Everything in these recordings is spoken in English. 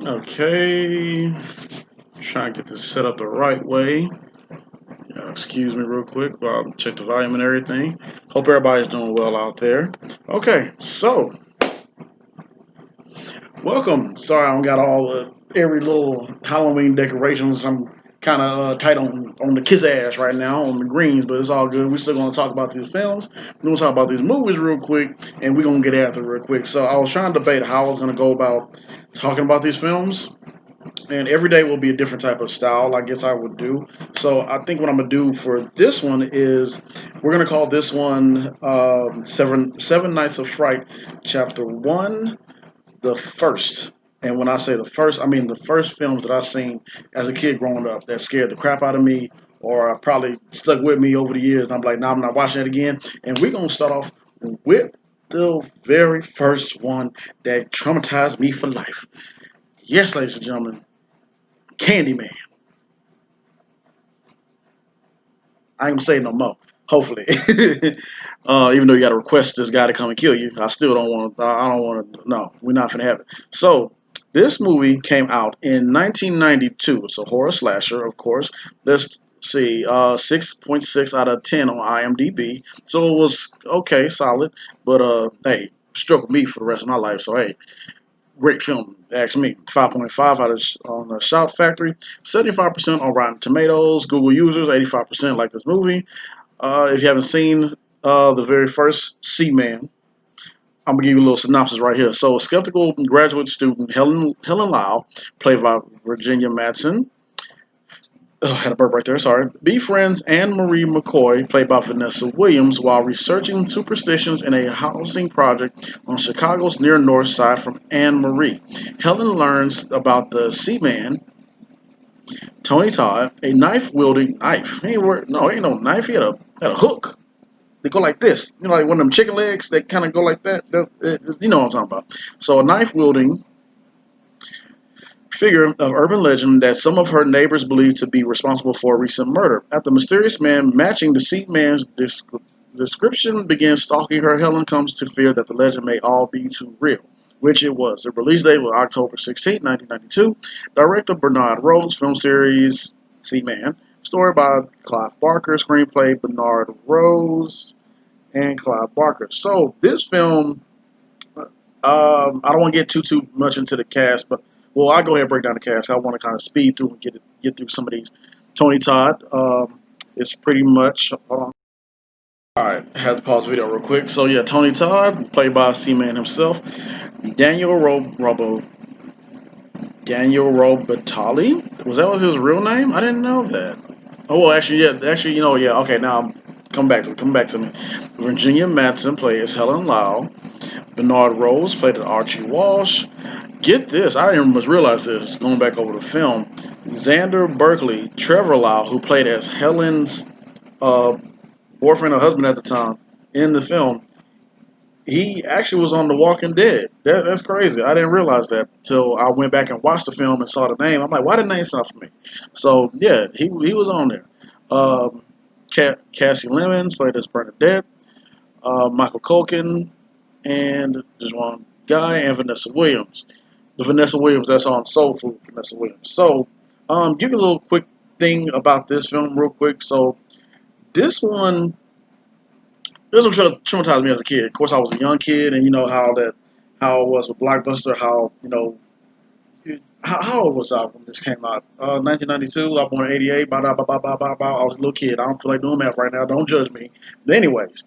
Okay, trying to get this set up the right way. Excuse me, real quick while I check the volume and everything. Hope everybody's doing well out there. Okay, so welcome. Sorry, I don't got all every little Halloween decorations. I'm kind of tight on the kiss ass right now on the greens, but it's all good. We're still going to talk about these films. We're going to talk about these movies real quick, and we're going to get after it real quick. So I was trying to debate how I was going to go about talking about these films, and every day will be a different type of style, I guess I would do. So I think what I'm gonna do for this one is we're gonna call this one Seven Nights of Fright, Chapter One, the first. And when I say the first, I mean the first films that I've seen as a kid growing up that scared the crap out of me, or probably stuck with me over the years. And I'm like, nah, I'm not watching it again. And we're gonna start off with the very first one that traumatized me for life. Yes, ladies and gentlemen, CandyMan. I ain't gonna say no more. Hopefully, even though you got to request this guy to come and kill you, I still don't want. I don't want to. No, we're not gonna have it. So this movie came out in 1992. It's a horror slasher, of course. Let's see, 6.6 out of 10 on IMDb. So it was okay, solid. But hey, struck with me for the rest of my life. So hey, great film. Ask me. 5.5 out of on the Shout Factory. 75% on Rotten Tomatoes. Google users 85% like this movie. If you haven't seen the very first Seaman, I'm gonna give you a little synopsis right here. So, a skeptical graduate student Helen Lau, played by Virginia Madsen. Oh, I had a burp right there. Sorry. Befriends Anne Marie McCoy, played by Vanessa Williams, while researching superstitions in a housing project on Chicago's near north side from Anne Marie. Helen learns about the Seaman, Tony Todd, a knife wielding knife. No, ain't no knife. He had a hook. They go like this. You know, like one of them chicken legs that kind of go like that. You know what I'm talking about. So a knife wielding figure of urban legend that some of her neighbors believe to be responsible for a recent murder. After the mysterious man matching the seat man's description begins stalking her, Helen comes to fear that the legend may all be too real, which it was. The release date was October 16, 1992. Director Bernard Rose, film series Seat Man. Story by Clive Barker, screenplay Bernard Rose and Clive Barker. So this film, I don't want to get too much into the cast, but well, I'll go ahead and break down the cast. I want to kind of speed through and get through some of these. Tony Todd, it's pretty much. Hold on. All right, I had to pause the video real quick. So yeah, Tony Todd, played by Seaman himself. Daniel Robo Daniel Robatali. Was that his real name? I didn't know that. Oh well, actually, yeah, yeah. Okay, now come back to me. Virginia Madsen played as Helen Lau. Bernard Rose played as Archie Walsh. Get this, I didn't much realize this going back over the film. Xander Berkeley, Trevor Lau, who played as Helen's uh, boyfriend or husband at the time in the film, he actually was on The Walking Dead. That's crazy. I didn't realize that until I went back and watched the film and saw the name. I'm like, why did the name sound familiar? So yeah, he was on there. Um, Cassie Lemons played as Bernadette. Michael Culkin and just one guy and Vanessa Williams. The Vanessa Williams that's on Soul Food, Vanessa Williams. So, give you a little quick thing about this film, real quick. So, this one, this one traumatized me as a kid. Of course, I was a young kid, and you know how it was with Blockbuster. How how old was I when this came out? 1992. I was born in '88. Bah, bah, bah, bah, bah, bah, bah. I was a little kid. I don't feel like doing math right now. Don't judge me. But anyways,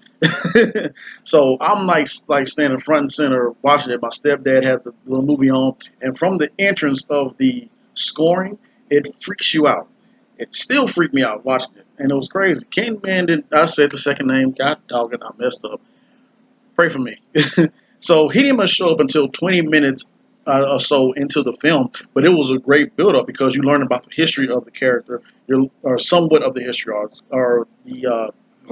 so I'm like standing front and center watching it. My stepdad had the little movie on, and from the entrance of the scoring, it freaks you out. It still freaked me out watching it, and it was crazy. Candyman didn't. I said the second name. God dog it, I messed up. Pray for me. So he didn't much show up until 20 minutes or so into the film, but it was a great build up because you learn about the history of the character, or somewhat of the history, or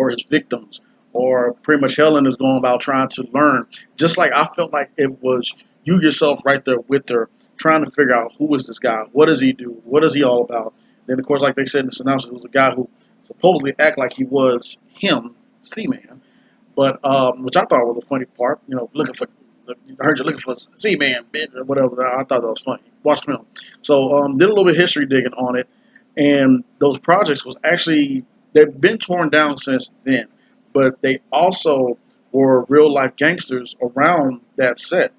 his victims, or pretty much Helen is going about trying to learn. Just like I felt like it was you yourself right there with her, trying to figure out who is this guy, what does he do, what is he all about. Then of course, like they said in the synopsis, it was a guy who supposedly act like he was him, Seaman, but which I thought was a funny part. You know, looking for I heard you're looking for Z-Man, bitch, or whatever. I thought that was funny. Watch the film. So did a little bit of history digging on it, and those projects was actually they've been torn down since then, but they also were real life gangsters around that set.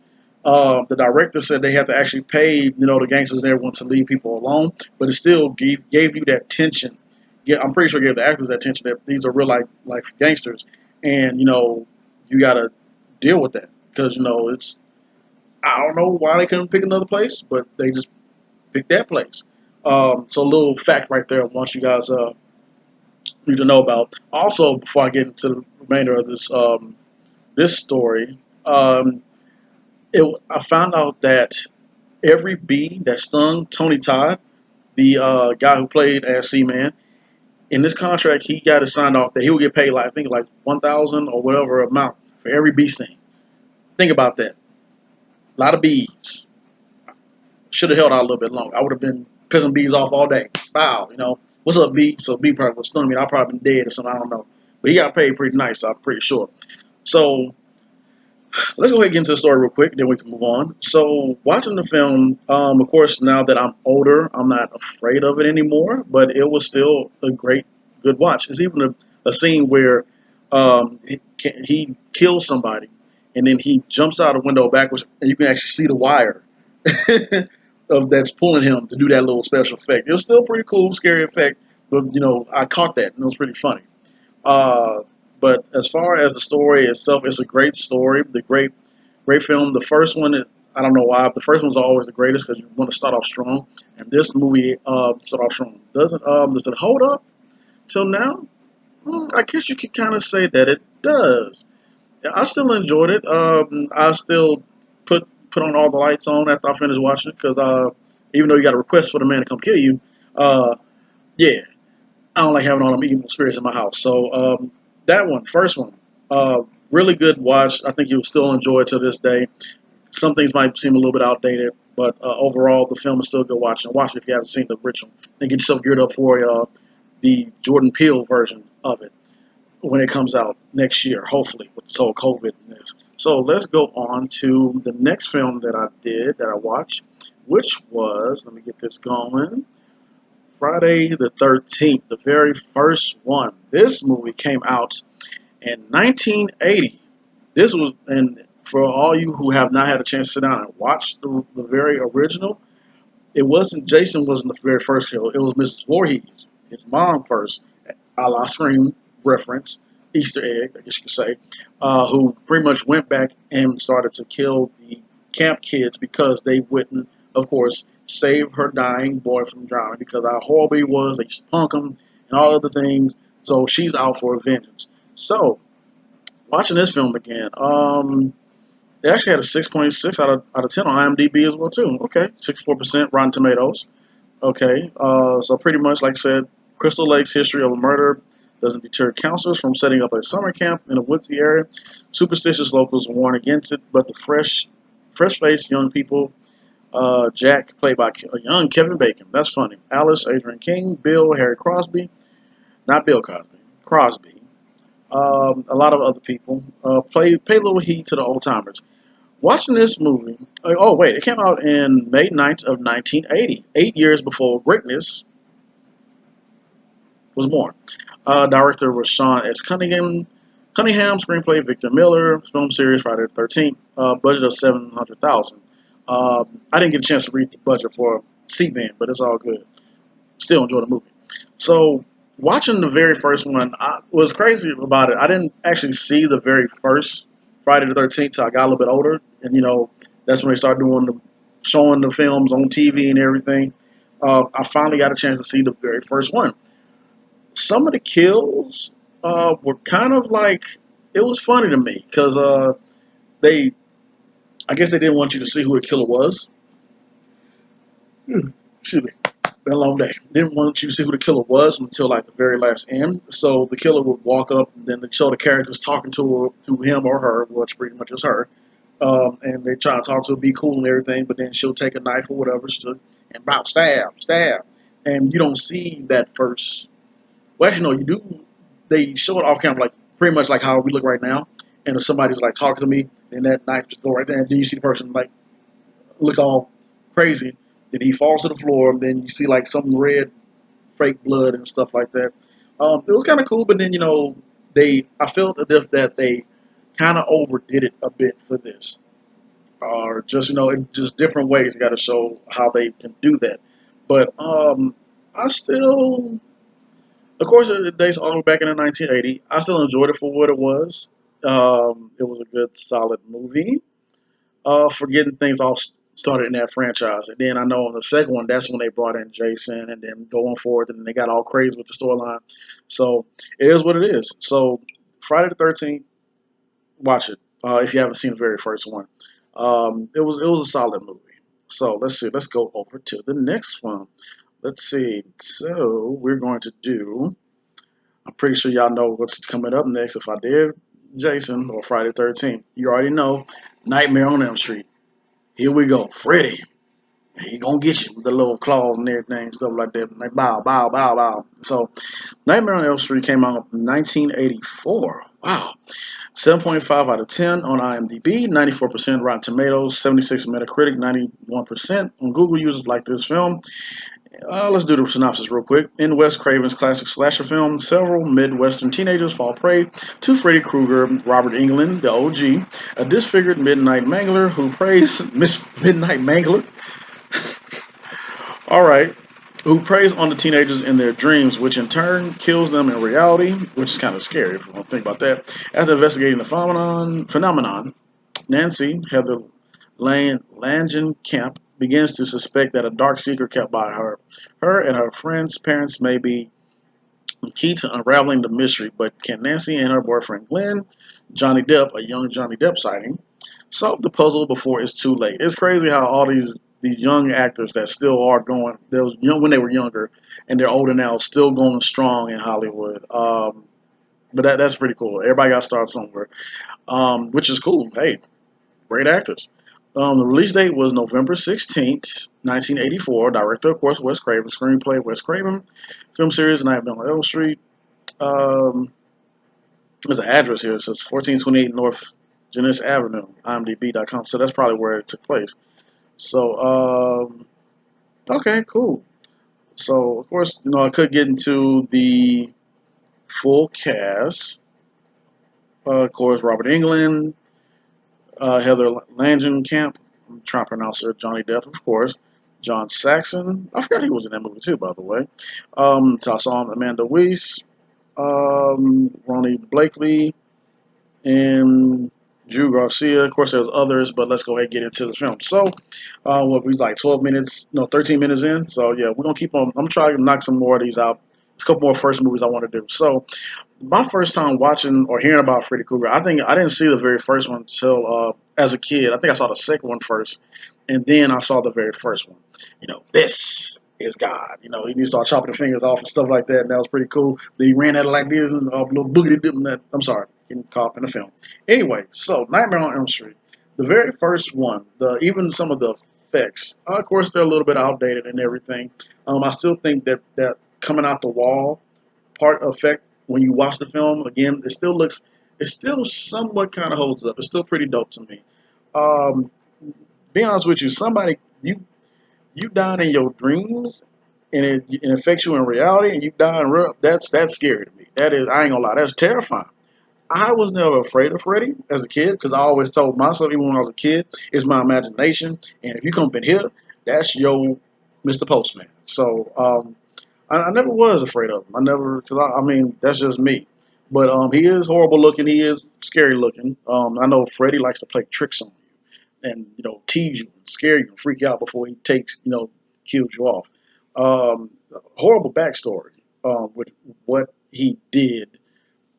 The director said they had to actually pay, the gangsters and everyone to leave people alone, but it still gave you that tension. Yeah, I'm pretty sure it gave the actors that tension that these are real life gangsters, and you got to deal with that because it's I don't know why they couldn't pick another place, but they just picked that place. So a little fact right there. I want you guys need to know about. Also, before I get into the remainder of this story, I found out that every bee that stung Tony Todd, the guy who played as Seaman, in this contract he got it signed off that he would get paid like I think like 1,000 or whatever amount for every bee sting. Think about that. A lot of bees. Should have held out a little bit longer. I would have been pissing bees off all day. Wow, what's up, bee? So bee probably would stung me. I'd probably been dead or something. I don't know, but he got paid pretty nice. I'm pretty sure. So let's go ahead and get into the story real quick, then we can move on. So, watching the film, of course, now that I'm older, I'm not afraid of it anymore, but it was still a good watch. It's even a scene where he kills somebody, and then he jumps out a window backwards, and you can actually see the wire of that's pulling him to do that little special effect. It was still pretty cool, scary effect, but I caught that, and it was pretty funny. Uh, but as far as the story itself, it's a great story. The great film. The first one, I don't know why. The first one's always the greatest because you want to start off strong. And this movie started off strong. Does it hold up till now? I guess you could kind of say that it does. Yeah, I still enjoyed it. I still put on all the lights on after I finished watching it because even though you got a request for the man to come kill you, uh, yeah, I don't like having all them evil spirits in my house. So that one, first one, uh, really good watch. I think you'll still enjoy it to this day. Some things might seem a little bit outdated, but overall, the film is still good watching. Watch it if you haven't seen the original, and get yourself geared up for the Jordan Peele version of it when it comes out next year, hopefully, with this whole COVID and this. So let's go on to the next film that I watched, which was, let me get this going, Friday the 13th, the very first one. This movie came out in 1980. This was, and for all you who have not had a chance to sit down and watch the very original, Jason wasn't the very first kill. It was Mrs. Voorhees, his mom first, a la Scream reference, Easter egg, I guess you could say, who pretty much went back and started to kill the camp kids because they wouldn't, of course, save her dying boy from drowning because how horrible he was. They used to punk him and all other things. So she's out for vengeance. So watching this film again, it actually had a 6.6 out of 10 on IMDb as well too. Okay, 64% Rotten Tomatoes. Okay, so pretty much like I said, Crystal Lake's history of a murder doesn't deter counselors from setting up a summer camp in a woodsy area. Superstitious locals warn against it, but the fresh-faced young people, Jack, played by a young Kevin Bacon, that's funny. Alice, Adrian King, Bill, Harry Crosby, not Bill Cosby, Crosby. A lot of other people pay a little heed to the old timers. Watching this movie, oh wait, it came out in May 9th of 1980, 8 years before Greatness was born. Director was Sean S. Cunningham, screenplay Victor Miller, film series Friday the 13th, budget of $700,000. I didn't get a chance to read the budget for Seaman, but it's all good. Still enjoy the movie. So watching the very first one, was crazy about it. I didn't actually see the very first Friday the 13th till I got a little bit older, and that's when they started showing the films on TV and everything. I finally got a chance to see the very first one. Some of the kills were kind of like it was funny to me because they, I guess they didn't want you to see who the killer was. Excuse me. Been a long day. Didn't want you to see who the killer was until like the very last end. So the killer would walk up and then they show the characters talking to him or her, which pretty much is her. And they try to talk to her, be cool and everything, but then she'll take a knife or whatever and about stab. And you don't see that first. Well, actually, no, you do. They show it off camera, like pretty much like how we look right now, and if somebody's like talking to me, then that knife just go right there, and then you see the person like look all crazy. Then he falls to the floor, and then you see like some red fake blood and stuff like that. It was kind of cool, but then I felt as if that they kind of overdid it a bit for this, or just in just different ways. Got to show how they can do that. But I still, of course, it dates all the way back in the 1980. I still enjoyed it for what it was. It was a good, solid movie. For getting things all started in that franchise. And then I know in the second one, that's when they brought in Jason, and then going forward, and they got all crazy with the storyline. So it is what it is. So Friday the 13th, watch it if you haven't seen the very first one. It was a solid movie. So let's see. Let's go over to the next one. Let's see. So we're going to do. I'm pretty sure y'all know what's coming up next. If I did Jason or Friday the 13th, you already know Nightmare on Elm Street. Here we go, Freddy. He gonna get you with the little claws and everything, stuff like that. Like bow, bow, bow, bow. So, Nightmare on Elm Street came out in 1984. Wow, 7.5 out of 10 on IMDb, 94% Rotten Tomatoes, 76 Metacritic, 91% on Google users like this film. Let's do the synopsis real quick. In Wes Craven's classic slasher film, several Midwestern teenagers fall prey to Freddy Krueger, Robert Englund, the OG, a disfigured Midnight Mangler who preys Miss Midnight Mangler. All right. Who preys on the teenagers in their dreams, which in turn kills them in reality, which is kind of scary if you want to think about that. After investigating the phenomenon, Nancy Heather Langenkamp begins to suspect that a dark secret kept by her and her friends' parents may be key to unraveling the mystery. But can Nancy and her boyfriend Glenn, Johnny Depp, a young Johnny Depp sighting, solve the puzzle before it's too late? It's crazy how all these young actors that still are going, they was young when they were younger, and they're older now, still going strong in Hollywood. But that's pretty cool. Everybody got to start somewhere, which is cool. Hey, great actors. The release date was November 16th, 1984. Director, of course, Wes Craven. Screenplay, Wes Craven. Film series, Nightmare on Elm Street. Um, there's an address here. It says 1428 North Genesee Avenue, IMDb.com. So that's probably where it took place. So, okay, cool. So, of course, I could get into the full cast. Of course, Robert Englund, Heather Langenkamp, I'm trying to pronounce her, Johnny Depp, of course. John Saxon, I forgot he was in that movie too, by the way. So I saw him, Amanda Weiss, Ronnie Blakely, and Drew Garcia. Of course, there's others, but let's go ahead and get into the film. So, what we like 12 minutes, no, 13 minutes in. So yeah, we're gonna keep on. I'm trying to knock some more of these out. There's a couple more first movies I want to do. So, my first time watching or hearing about Freddy Krueger, I think I didn't see the very first one until as a kid. I think I saw the second one first, and then I saw the very first one. This is God. He started chopping the fingers off and stuff like that, and that was pretty cool. Then he ran at it like this, and a little boogity dip. I'm sorry, getting caught up in the film. Anyway, so Nightmare on Elm Street, the very first one, even some of the effects, of course, they're a little bit outdated and everything. I still think that coming out the wall part effect when you watch the film again, it still somewhat kind of holds up. It's still pretty dope to me. Um, be honest with you, somebody you died in your dreams, and it affects you in reality, and you die in real. That's scary to me. That is, I ain't gonna lie, that's terrifying. I was never afraid of Freddy as a kid because I always told myself, even when I was a kid, it's my imagination, and if you come up in here, that's your Mr. Postman. So I never was afraid of him. I never, because I mean, that's just me. But he is horrible looking. He is scary looking. I know Freddy likes to play tricks on you and tease you, and scare you, and freak you out before he takes kills you off. Horrible backstory with what he did,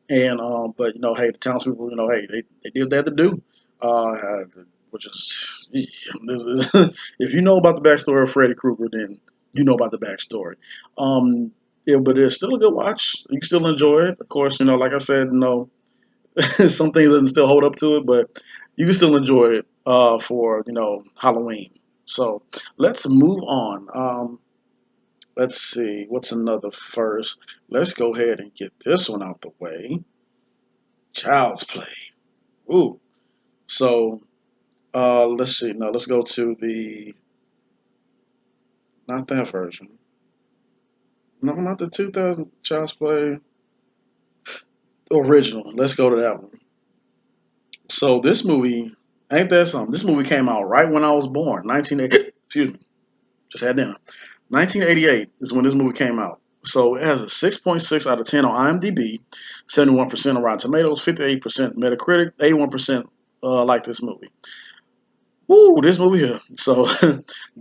and but hey, the townspeople, hey, they did what they had to do. Which is, if you know about the backstory of Freddy Krueger, then you know about the backstory. Yeah, but it's still a good watch. You can still enjoy it. Of course, like I said, some things doesn't still hold up to it, but you can still enjoy it for Halloween. So let's move on. Let's see, what's another first? Let's go ahead and get this one out the way. Child's Play. Ooh. So let's see. No, let's go to the not that version. No, not the 2000 Child's Play original. Let's go to that one. So this movie ain't that something? This movie came out right when I was born, 1980. Excuse me, just had dinner. 1988 is when this movie came out. So it has a 6.6 out of 10 on IMDb, 71% on Rotten Tomatoes, 58% Metacritic, 81% like this movie. Woo, this movie here. So,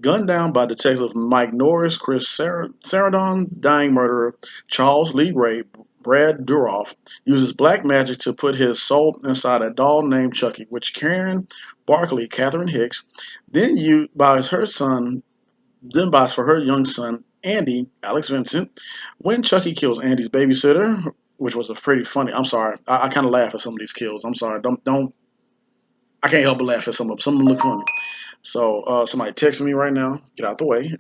gunned down by detectives Mike Norris, Chris Sarandon, dying murderer Charles Lee Ray, Brad Duroff uses black magic to put his soul inside a doll named Chucky, which Karen Barkley, Catherine Hicks, then you buys her son, then buys for her young son Andy, Alex Vincent. When Chucky kills Andy's babysitter, which was a pretty funny. I'm sorry, I kind of laugh at some of these kills. I'm sorry, don't. I can't help but laugh at some of them. Some of them look funny. So somebody texting me right now. Get out the way.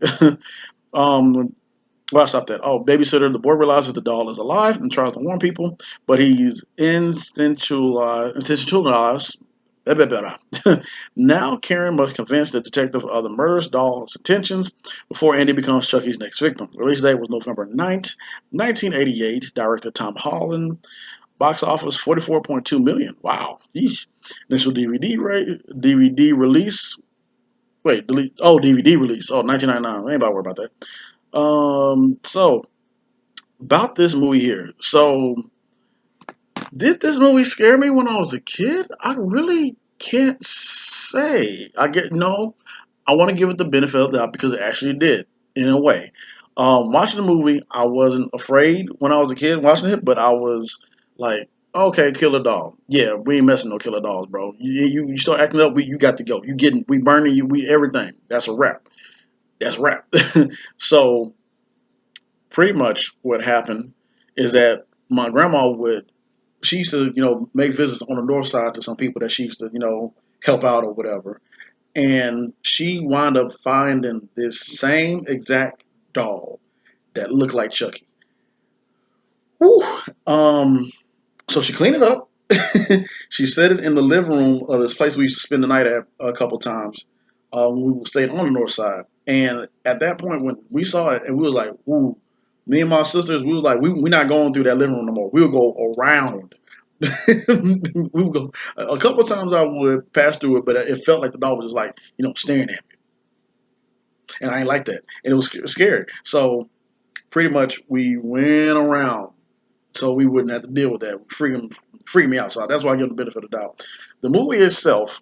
Well, I stopped that. Oh, babysitter. The boy realizes the doll is alive and tries to warn people, but he's institutionalized. Now Karen must convince the detective of the murderous doll's intentions before Andy becomes Chucky's next victim. The release date was November 9th, 1988. Director Tom Holland. Box office 44.2 million. Wow. Yeesh. Initial DVD release. Wait, delete. Oh, DVD release. Oh, 1999. Anybody worry about that? So about this movie here. So did this movie scare me when I was a kid? I really can't say. I get no. I want to give it the benefit of the doubt because it actually did in a way. Watching the movie, I wasn't afraid when I was a kid watching it, but I was like, okay, kill a dog. Yeah, we ain't messing no killer dogs, bro. You start acting up, you got to go. You getting we burning you, we everything. That's a wrap. That's a wrap. So pretty much what happened is that my grandma would she used to make visits on the north side to some people that she used to help out or whatever, and she wound up finding this same exact doll that looked like Chucky. Whew. So she cleaned it up. She set it in the living room of this place we used to spend the night at a couple times. We stayed on the north side, and at that point when we saw it, and we was like, "Ooh." Me and my sisters, we was like, "We're not going through that living room no more. We'll go around." We would go a couple times. I would pass through it, but it felt like the dog was just like staring at me, and I ain't like that, and it was scary. So pretty much we went around so we wouldn't have to deal with that. Freaking me out. So that's why I give them the benefit of the doubt. The movie itself,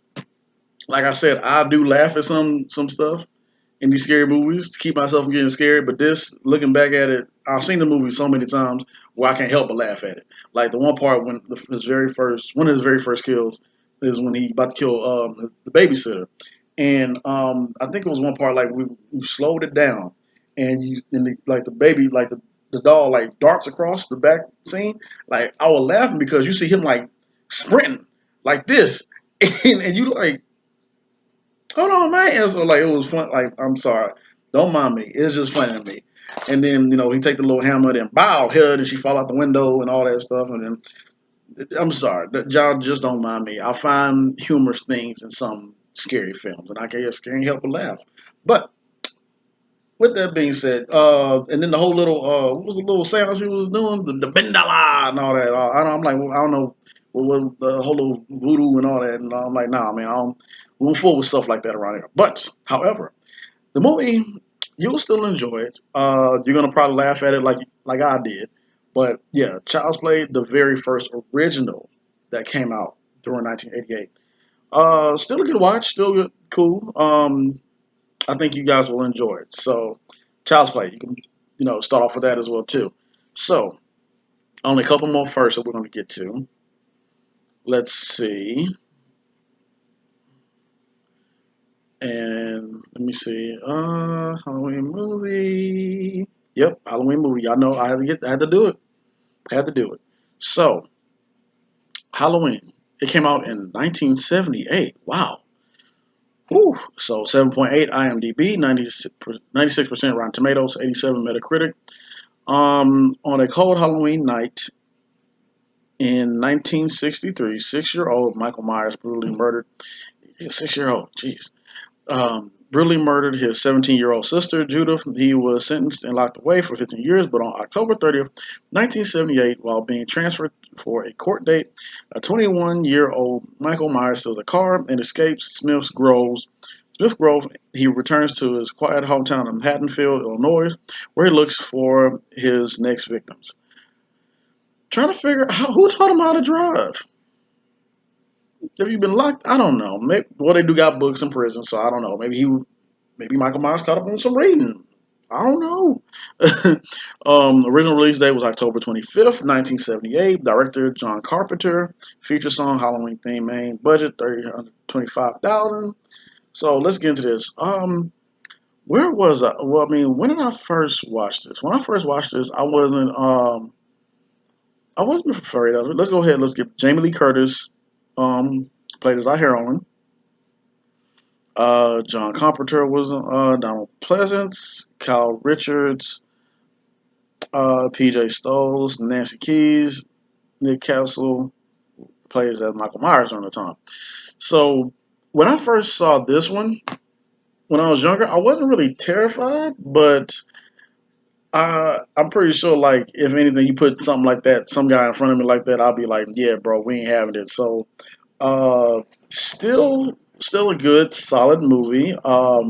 like I said, I do laugh at some stuff in these scary movies to keep myself from getting scared. But this, looking back at it, I've seen the movie so many times where I can't help but laugh at it. Like the one part when one of his very first kills is when he about to kill the babysitter, and I think it was one part like we slowed it down, and like the baby like the doll like darts across the back scene. Like I was laughing because you see him like sprinting like this, and you like hold on, man. And so like it was fun. Like I'm sorry, don't mind me. It's just funny to me. And then he take the little hammer, then bow, hit her, and she fall out the window and all that stuff. And then I'm sorry, y'all just don't mind me. I find humorous things in some scary films, and I can't help but laugh. But with that being said, and then the whole little what was the little sounds he was doing, the bendala and all that. I'm like, well, I don't know, what the whole little voodoo and all that. And I'm like, nah, man, I don't. We don't fool with stuff like that around here. But, however, the movie you'll still enjoy it. You're gonna probably laugh at it like I did. But yeah, Child's Play, the very first original that came out during 1988. Still a good watch, still good, cool. I think you guys will enjoy it. So, Child's Play, you can start off with that as well too. So, only a couple more first that we're gonna get to. Let's see. And let me see. Halloween movie. Yep, Halloween movie. Y'all know I had to do it. I had to do it. So, Halloween. It came out in 1978. Wow. Whew. So 7.8 IMDb, 96% Rotten Tomatoes, 87 Metacritic. On a cold Halloween night, In 1963, 6-year-old Michael Myers brutally murdered. 6-year-old, jeez. Brutally murdered his 17-year-old sister, Judith. He was sentenced and locked away for 15 years, but on October 30th, 1978, while being transferred for a court date, a 21-year-old Michael Myers steals a car and escapes Smith Grove. He returns to his quiet hometown of Haddonfield, Illinois, where he looks for his next victims. Trying to figure out who taught him how to drive. Have you been locked? I don't know. Maybe, well, they do got books in prison, so I don't know. Maybe Michael Myers caught up on some reading. I don't know. Original release date was October 25th, 1978. Director John Carpenter. Feature song Halloween theme. Main budget $325,000. So let's get into this. Where was I? Well, I mean, when did I first watch this? When I first watched this, I wasn't afraid of it. Let's go ahead. Let's get Jamie Lee Curtis. Played as our heroine. John Carpenter was Donald Pleasance, Kyle Richards, PJ Stoles, Nancy Keys, Nick Castle plays as Michael Myers on the time. So when I first saw this one, when I was younger, I wasn't really terrified, but I'm pretty sure, like, if anything, you put something like that, some guy in front of me like that, I'll be like, yeah, bro, we ain't having it. So, uh, still a good, solid movie. I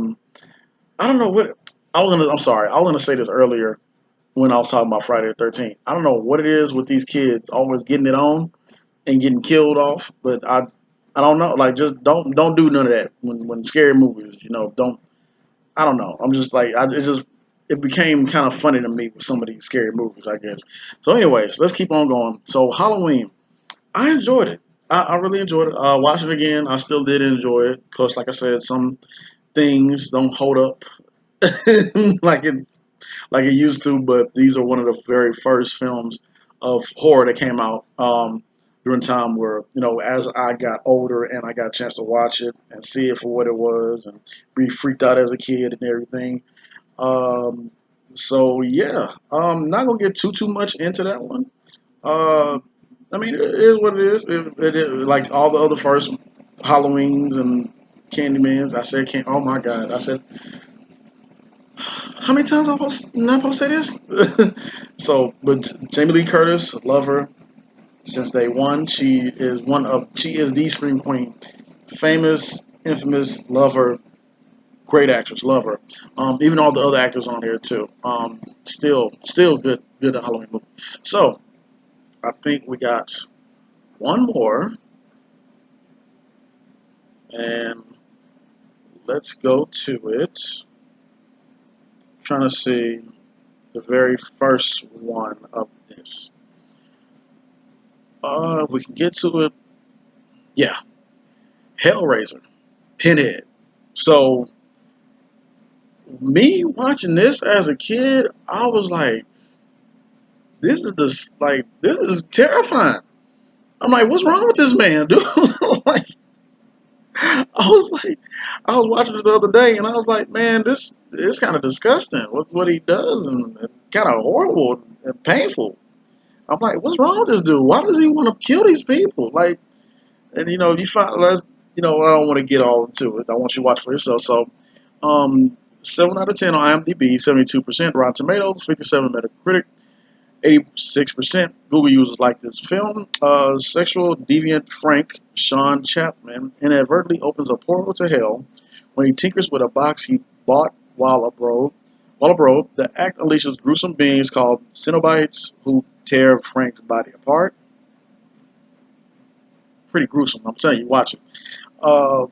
don't know what I was gonna. I'm sorry, I was gonna say this earlier when I was talking about Friday the 13th. I don't know what it is with these kids always getting it on and getting killed off, but I don't know. Like, just don't do none of that when scary movies. Don't. I don't know. I'm just like it became kind of funny to me with some of these scary movies, I guess. So, anyways, let's keep on going. So, Halloween, I enjoyed it. I really enjoyed it. Watching it again, I still did enjoy it. Cause, like I said, some things don't hold up like it used to. But these are one of the very first films of horror that came out during time where as I got older and I got a chance to watch it and see it for what it was and be freaked out as a kid and everything. Um, so yeah, not gonna get too much into that one. Uh, I mean, it is what it is. It is like all the other first Halloweens and Candymans. I said, can oh my god, I said, how many times not supposed to say this? So, but Jamie Lee Curtis, love her since day one. She is the Scream Queen, famous, infamous, love her, great actress, love her. Even all the other actors on here too. Still good Halloween movie. So I think we got one more, and let's go to it. Trying to see the very first one of this. If we can get to it. Yeah, Hellraiser, Pinhead. So me watching this as a kid, I was like, this is terrifying. I'm like, what's wrong with this man, dude? like, I was like, I was watching it the other day, and I was like, man, this is kind of disgusting. What he does, and kind of horrible and painful. I'm like, what's wrong with this dude? Why does he want to kill these people? Like, and you find let's I don't want to get all into it. I want you to watch for yourself. So, 7 out of 10 on IMDb, 72% Rotten Tomatoes, 57 Metacritic, 86% Google users like this film. Sexual deviant Frank Sean Chapman inadvertently opens a portal to hell when he tinkers with a box he bought while abroad. The act unleashes gruesome beings called Cenobites who tear Frank's body apart. Pretty gruesome, I'm telling you, watch it. Uh,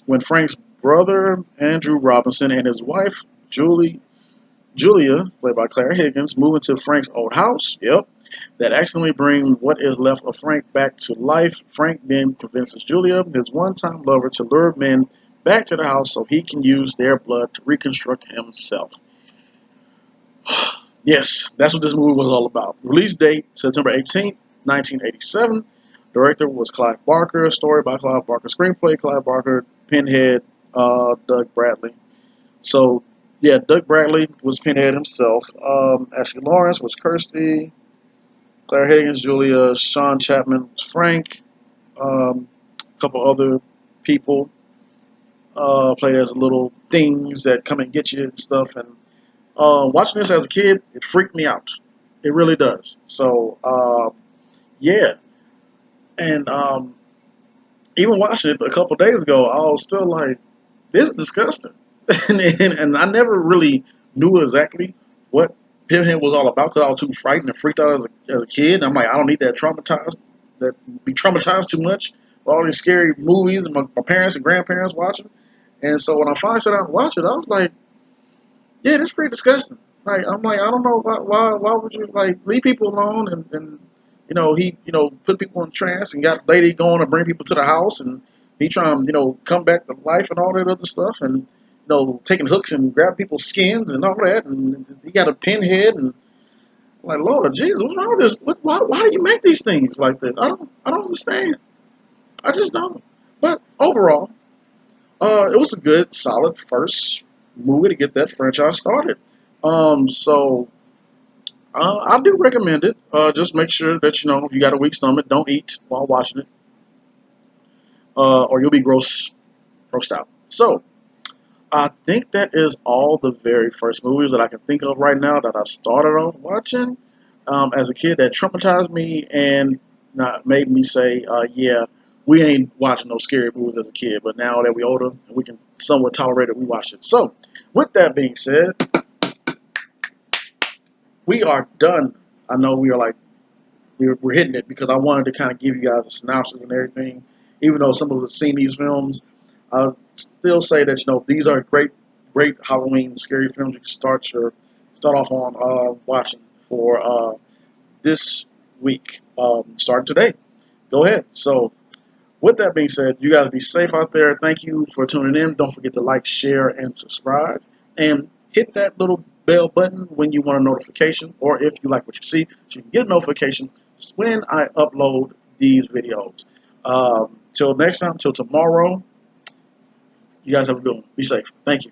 when Frank's brother Andrew Robinson and his wife Julia, played by Claire Higgins, move into Frank's old house. Yep. That accidentally bring what is left of Frank back to life. Frank then convinces Julia, his one-time lover, to lure men back to the house so he can use their blood to reconstruct himself. Yes, that's what this movie was all about. Release date, September 18th, 1987. Director was Clive Barker. Story by Clive Barker. Screenplay, Clive Barker. Pinhead, Doug Bradley. So, yeah, Doug Bradley was Pinhead himself. Ashley Lawrence was Kirsty. Claire Higgins, Julia, Sean Chapman, Frank, a couple other people played as little things that come and get you and stuff. And watching this as a kid, it freaked me out. It really does. So yeah, and even watching it a couple days ago, I was still like, this is disgusting. And I never really knew exactly what Pinhead was all about because I was too frightened and freaked out as a kid. And I'm like, I don't need that be traumatized too much with all these scary movies and my parents and grandparents watching. And so when I finally sat down and watched it, I was like, yeah, that's pretty disgusting. Like I'm like, I don't know why would you like leave people alone and he put people in trance and got lady going to bring people to the house and he trying come back to life and all that other stuff and taking hooks and grab people's skins and all that and he got a pinhead and I'm like Lord Jesus, what's wrong with this? Why do you make these things like this? I don't understand. I just don't. But overall, it was a good, solid first movie to get that franchise started. So I do recommend it. Just make sure that if you got a weak stomach, don't eat while watching it, or you'll be grossed out. So I think that is all the very first movies that I can think of right now that I started off watching as a kid that traumatized me and not made me say, yeah, we ain't watching no scary movies as a kid, but now that we older and we can somewhat tolerate it, we watch it. So, with that being said, we are done. I know we are like we're hitting it because I wanted to kind of give you guys a synopsis and everything. Even though some of us have seen these films, I still say that these are great Halloween scary films you can start off on watching for this week, starting today. Go ahead. So, with that being said, you guys be safe out there. Thank you for tuning in. Don't forget to like, share, and subscribe. And hit that little bell button when you want a notification or if you like what you see, so you can get a notification when I upload these videos. Till next time, till tomorrow, you guys have a good one. Be safe. Thank you.